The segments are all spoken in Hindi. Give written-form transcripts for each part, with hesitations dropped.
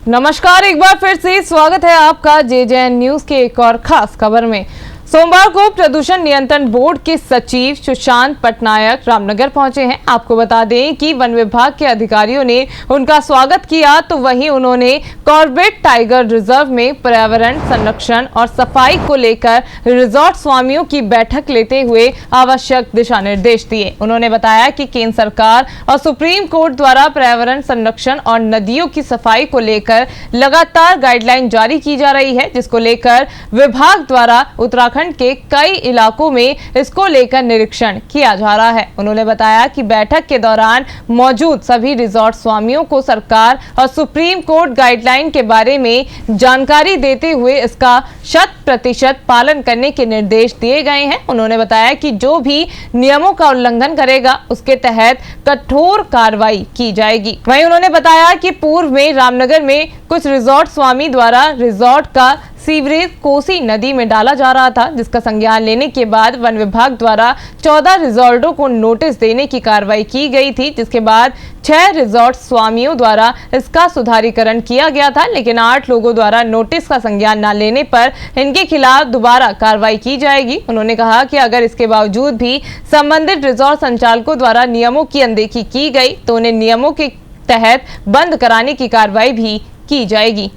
नमस्कार, एक बार फिर से स्वागत है आपका जेजेएन न्यूज के एक और खास खबर में। सोमवार को प्रदूषण नियंत्रण बोर्ड के सचिव सुशांत पटनायक रामनगर पहुंचे हैं। आपको बता दें कि वन विभाग के अधिकारियों ने उनका स्वागत किया, तो वहीं उन्होंने कॉर्बेट टाइगर रिजर्व में पर्यावरण संरक्षण और सफाई को लेकर रिजॉर्ट स्वामियों की बैठक लेते हुए आवश्यक दिशा निर्देश दिए। उन्होंने बताया कि केंद्र सरकार और सुप्रीम कोर्ट द्वारा पर्यावरण संरक्षण और नदियों की सफाई को लेकर लगातार गाइडलाइन जारी की जा रही है, जिसको लेकर विभाग द्वारा उत्तराखंड के कई इलाकों में इसको लेकर निरीक्षण किया जा रहा है। उन्होंने बताया कि बैठक के दौरान मौजूद सभी रिजॉर्ट स्वामियों को सरकार और सुप्रीम कोर्ट गाइडलाइन के बारे में जानकारी देते हुए इसका 100% पालन करने के निर्देश दिए गए हैं। उन्होंने बताया कि जो भी नियमों का उल्लंघन करेगा उसके तहत कठोर कार्रवाई की जाएगी। वहीं उन्होंने बताया कि पूर्व में रामनगर में कुछ रिजॉर्ट स्वामी द्वारा रिजॉर्ट का सीवरेज कोसी नदी में डाला जा रहा था, जिसका संज्ञान लेने के बाद वन विभाग द्वारा 14 रिजॉर्टों को नोटिस देने की कार्रवाई की गई थी, जिसके बाद 6 रिजॉर्ट स्वामियों द्वारा इसका सुधारीकरण किया गया था, लेकिन 8 लोगों द्वारा नोटिस का संज्ञान न लेने पर इनके खिलाफ दोबारा कार्रवाई की जाएगी। उन्होंने कहा कि अगर इसके बावजूद भी संबंधित रिजॉर्ट संचालकों द्वारा नियमों की अनदेखी की गई तो उन्हें नियमों के तहत बंद कराने की कार्रवाई भी की जाएगी।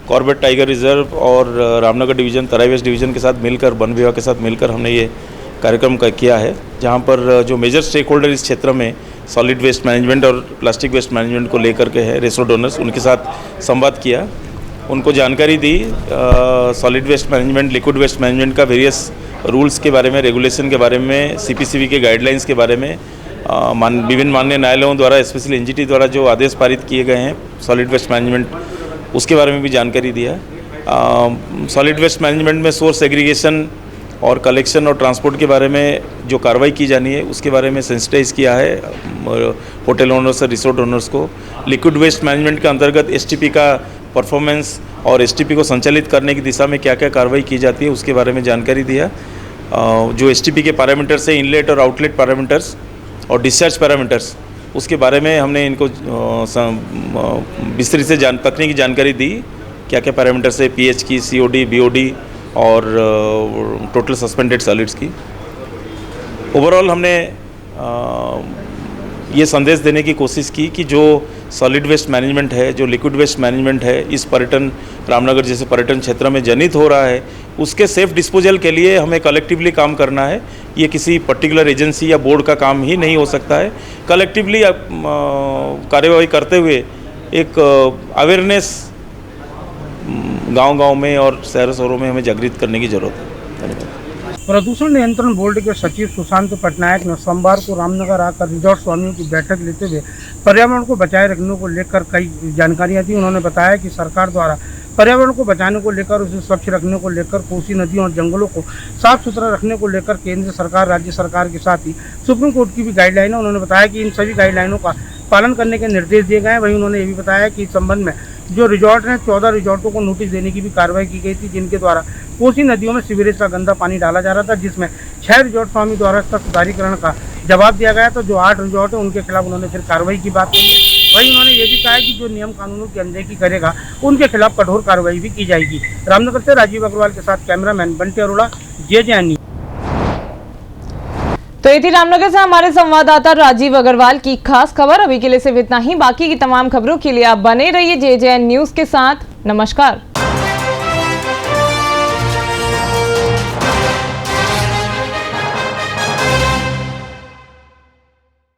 कॉर्बेट टाइगर रिजर्व और रामनगर डिवीज़न, तराई वेस्ट डिवीज़न के साथ मिलकर, वन विभाग के साथ मिलकर हमने ये कार्यक्रम किया है, जहाँ पर जो मेजर स्टेक होल्डर इस क्षेत्र में सॉलिड वेस्ट मैनेजमेंट और प्लास्टिक वेस्ट मैनेजमेंट को लेकर के है, रेसोर्ट ओनर्स, उनके साथ संवाद किया, उनको जानकारी दी solid waste management, liquid waste management का वेरियस रूल्स के बारे में, रेगुलेशन के बारे में, CPCB के गाइडलाइंस के बारे में, विभिन्न माननीय न्यायालयों द्वारा, स्पेशली NGT द्वारा जो आदेश पारित किए गए हैं सॉलिड वेस्ट मैनेजमेंट, उसके बारे में भी जानकारी दिया। सॉलिड वेस्ट मैनेजमेंट में सोर्स एग्रीगेशन और कलेक्शन और ट्रांसपोर्ट के बारे में जो कार्रवाई की जानी है उसके बारे में सेंसिटाइज किया है होटल ओनर्स और रिसोर्ट ओनर्स को। लिक्विड वेस्ट मैनेजमेंट के अंतर्गत STP का परफॉर्मेंस और STP को संचालित करने की दिशा में क्या क्या कार्रवाई की जाती है उसके बारे में जानकारी दिया। जो STP के पैरामीटर्स है, इनलेट और आउटलेट पैरामीटर्स और डिस्चार्ज पैरामीटर्स, उसके बारे में हमने इनको विस्तृत से तकनीकी जानकारी दी, क्या क्या पैरामीटर्स है pH की, COD, BOD और टोटल सस्पेंडेड सॉलिड्स की। ओवरऑल हमने ये संदेश देने की कोशिश की कि जो सॉलिड वेस्ट मैनेजमेंट है, जो लिक्विड वेस्ट मैनेजमेंट है, इस पर्यटन, रामनगर जैसे पर्यटन क्षेत्र में जनित हो रहा है, उसके सेफ डिस्पोजल के लिए हमें कलेक्टिवली काम करना है। ये किसी पर्टिकुलर एजेंसी या बोर्ड का काम ही नहीं हो सकता है। कलेक्टिवली कार्यवाही करते हुए एक अवेयरनेस गांव-गांव में और शहरों में हमें जागृत करने की जरूरत है। धन्यवाद। प्रदूषण नियंत्रण बोर्ड के सचिव सुशांत पटनायक ने सोमवार को रामनगर आकर रिजॉर्ट स्वामियों की बैठक लेते हुए पर्यावरण को बचाए रखने को लेकर कई जानकारियां दी। उन्होंने बताया कि सरकार द्वारा पर्यावरण को बचाने को लेकर, उसे स्वच्छ रखने को लेकर, कोसी नदियों और जंगलों को साफ सुथरा रखने को लेकर केंद्र सरकार, राज्य सरकार के साथ ही सुप्रीम कोर्ट की भी गाइडलाइन है। उन्होंने बताया कि इन सभी गाइडलाइनों का पालन करने के निर्देश दिए गए हैं। वहीं उन्होंने ये भी बताया कि इस संबंध में जो रिजॉर्ट हैं, 14 रिजॉर्टों को नोटिस देने की भी कार्रवाई की गई थी, जिनके द्वारा कोसी नदियों में सीवरेज का गंदा पानी डाला जा रहा था, जिसमें 6 रिजॉर्ट स्वामी द्वारा इसका सुधारीकरण का जवाब दिया गया। तो जो 8 रिजॉर्ट है उनके खिलाफ उन्होंने फिर कार्रवाई की बात कही है। वहीं उन्होंने ये भी कहा कि जो नियम कानूनों की अनदेखी करेगा उनके खिलाफ कठोर कार्रवाई भी की जाएगी। रामनगर से राजीव अग्रवाल के साथ cameraman Bunty Arora, JJN news. तो ये थी रामनगर से हमारे संवाददाता राजीव अग्रवाल की खास खबर। अभी के लिए सिर्फ इतना ही। बाकी की तमाम खबरों के लिए आप बने रहिए जेजेएन न्यूज के साथ। नमस्कार।